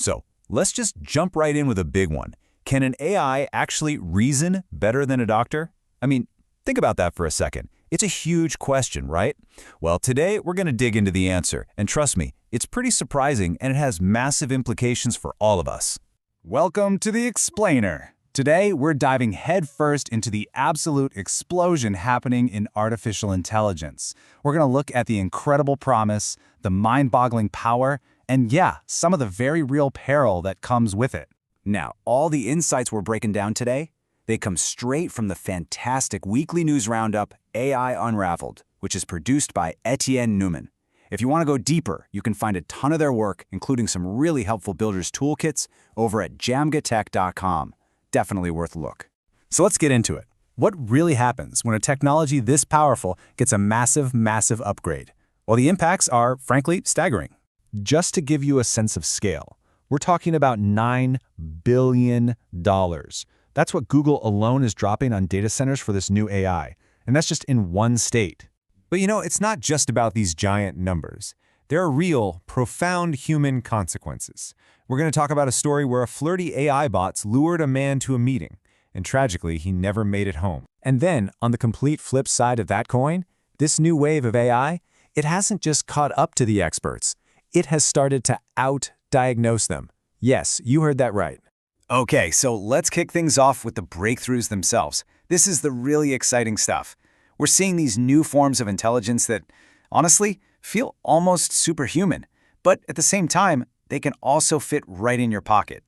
So let's just jump right in with a big one. Can an AI actually reason better than a doctor? I mean, think about that for a second. It's a huge question, right? Well, today we're going to dig into the answer, and trust me, it's pretty surprising and it has massive implications for all of us. Welcome to the Explainer. Today, we're diving headfirst into the absolute explosion happening in artificial intelligence. We're going to look at the incredible promise, the mind-boggling power, and yeah, some of the very real peril that comes with it. Now, all the insights we're breaking down today, they come straight from the fantastic weekly news roundup, AI Unraveled, which is produced by Etienne Newman. If you want to go deeper, you can find a ton of their work, including some really helpful builders toolkits, over at jamgatech.com. Definitely worth a look. So let's get into it. What really happens when a technology this powerful gets a massive, massive upgrade? Well, the impacts are, frankly, staggering. Just to give you a sense of scale, we're talking about $9 billion. That's what Google alone is dropping on data centers for this new AI, and that's just in one state. But you know, it's not just about these giant numbers. There are real, profound human consequences. We're going to talk about a story where a flirty AI bot lured a man to a meeting, and tragically, he never made it home. And then, on the complete flip side of that coin, this new wave of AI, it hasn't just caught up to the experts. It has started to out-diagnose them. Yes, you heard that right. Okay, so let's kick things off with the breakthroughs themselves. This is the really exciting stuff. We're seeing these new forms of intelligence that, honestly, feel almost superhuman. But at the same time, they can also fit right in your pocket.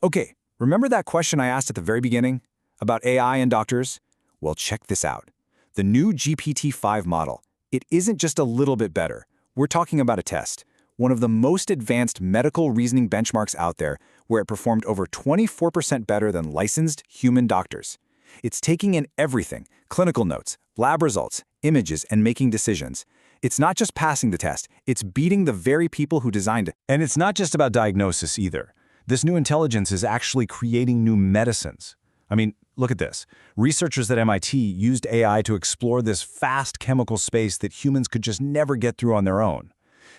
Okay, remember that question I asked at the very beginning about AI and doctors? Well, check this out. The new GPT-5 model, it isn't just a little bit better. We're talking about a test, one of the most advanced medical reasoning benchmarks out there, where it performed over 24% better than licensed human doctors. It's taking in everything, clinical notes, lab results, images, and making decisions. It's not just passing the test, it's beating the very people who designed it. And it's not just about diagnosis either. This new intelligence is actually creating new medicines. I mean, look at this. Researchers at MIT used AI to explore this vast chemical space that humans could just never get through on their own.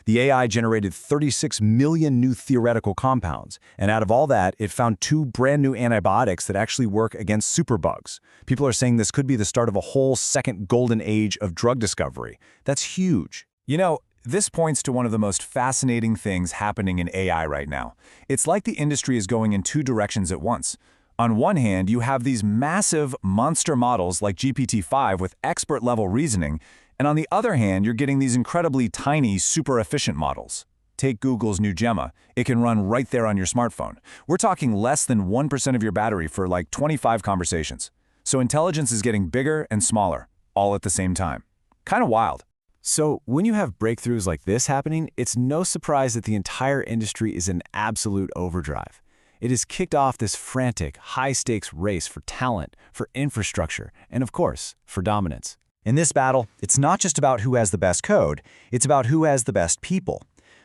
The AI generated 36 million new theoretical compounds, and out of all that, it found 2 brand new antibiotics that actually work against superbugs. People are saying this could be the start of a whole second golden age of drug discovery. That's huge. You know, this points to one of the most fascinating things happening in AI right now. It's like the industry is going in 2 directions at once. On one hand, you have these massive monster models like GPT-5 with expert-level reasoning, and on the other hand, you're getting these incredibly tiny, super efficient models. Take Google's new Gemma. It can run right there on your smartphone. We're talking less than 1% of your battery for like 25 conversations. So intelligence is getting bigger and smaller, all at the same time. Kind of wild. So when you have breakthroughs like this happening, it's no surprise that the entire industry is in absolute overdrive. It has kicked off this frantic, high-stakes race for talent, for infrastructure, and of course, for dominance. In this battle, it's not just about who has the best code, it's about who has the best people.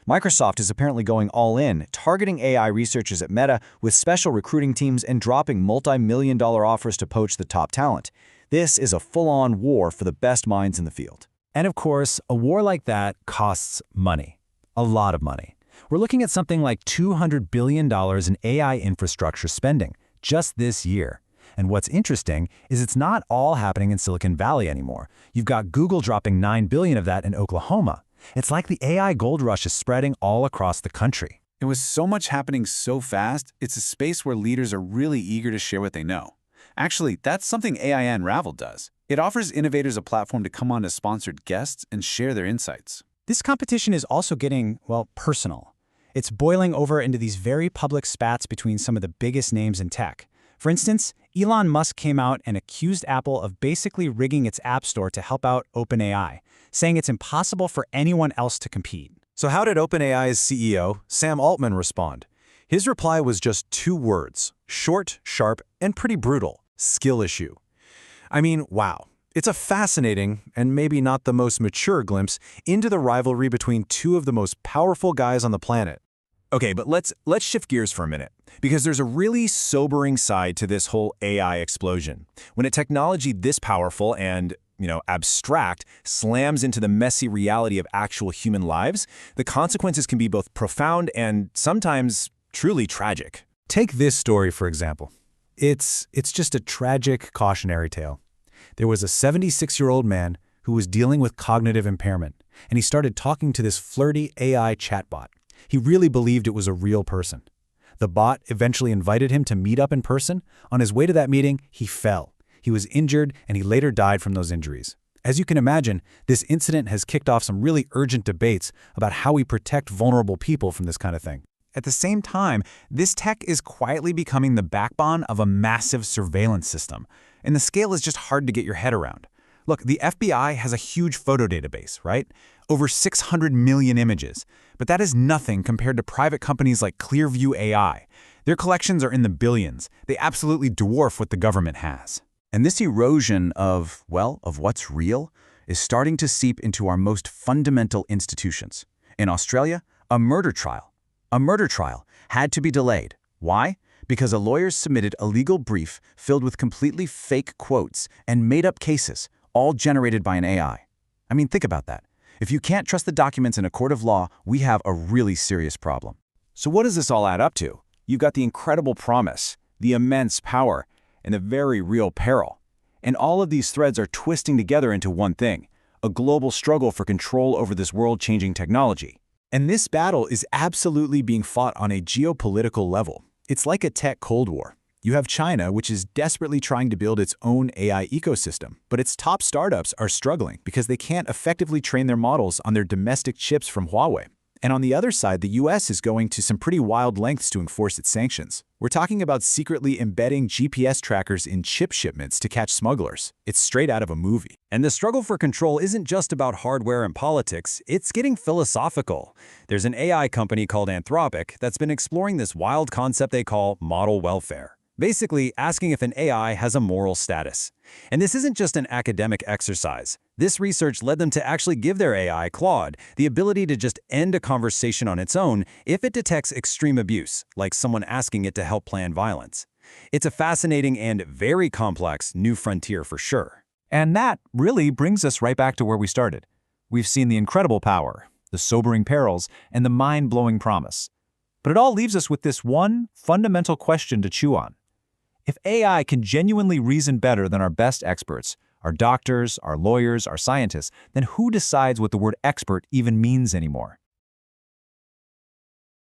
Microsoft is apparently going all in, targeting AI researchers at Meta with special recruiting teams and dropping multi-million-dollar offers to poach the top talent. This is a full-on war for the best minds in the field. And of course, a war like that costs money. A lot of money. We're looking at something like $200 billion in AI infrastructure spending just this year. And what's interesting is it's not all happening in Silicon Valley anymore. You've got Google dropping $9 billion of that in Oklahoma. It's like the AI gold rush is spreading all across the country. And with so much happening so fast, it's a space where leaders are really eager to share what they know. Actually, that's something AI Unraveled does. It offers innovators a platform to come on as sponsored guests and share their insights. This competition is also getting, well, personal. It's boiling over into these very public spats between some of the biggest names in tech. For instance, Elon Musk came out and accused Apple of basically rigging its App Store to help out OpenAI, saying it's impossible for anyone else to compete. So how did OpenAI's CEO, Sam Altman, respond? His reply was just 2 words, short, sharp, and pretty brutal: skill issue. I mean, wow. It's a fascinating, and maybe not the most mature glimpse into the rivalry between 2 of the most powerful guys on the planet. Okay, but let's shift gears for a minute, because there's a really sobering side to this whole AI explosion. When a technology this powerful and, abstract slams into the messy reality of actual human lives, the consequences can be both profound and sometimes Truly tragic. Take this story, for example. It's just a tragic cautionary tale. There was a 76-year-old man who was dealing with cognitive impairment, and he started talking to this Flirty AI chatbot. He really believed it was a real person. The bot eventually invited him to meet up in person. On his way to that meeting, he fell. He was injured, and he later died from those injuries. As you can imagine, this incident has kicked off some really urgent debates about how we protect vulnerable people from this kind of thing. At the same time, this tech is quietly becoming the backbone of a massive surveillance system, and the scale is just hard to get your head around. Look, the FBI has a huge photo database, right? Over 600 million images, but that is nothing compared to private companies like Clearview AI. Their collections are in the billions. They absolutely dwarf what the government has. And this erosion of what's real is starting to seep into our most fundamental institutions. In Australia, a murder trial had to be delayed. Why? Because a lawyer submitted a legal brief filled with completely fake quotes and made-up cases, all generated by an AI. I mean, think about that. If you can't trust the documents in a court of law, we have a really serious problem. So what does this all add up to? You've got the incredible promise, the immense power, and the very real peril. And all of these threads are twisting together into one thing, a global struggle for control over this world-changing technology. And this battle is absolutely being fought on a geopolitical level. It's like a tech Cold War. You have China, which is desperately trying to build its own AI ecosystem, but its top startups are struggling because they can't effectively train their models on their domestic chips from Huawei. And on the other side, the US is going to some pretty wild lengths to enforce its sanctions. We're talking about secretly embedding GPS trackers in chip shipments to catch smugglers. It's straight out of a movie. And the struggle for control isn't just about hardware and politics, it's getting philosophical. There's an AI company called Anthropic that's been exploring this wild concept they call model welfare. Basically, asking if an AI has a moral status. And this isn't just an academic exercise. This research led them to actually give their AI, Claude, the ability to just end a conversation on its own if it detects extreme abuse, like someone asking it to help plan violence. It's a fascinating and very complex new frontier for sure. And that really brings us right back to where we started. We've seen the incredible power, the sobering perils, and the mind-blowing promise. But it all leaves us with this one fundamental question to chew on. If AI can genuinely reason better than our best experts, our doctors, our lawyers, our scientists, then who decides what the word expert even means anymore?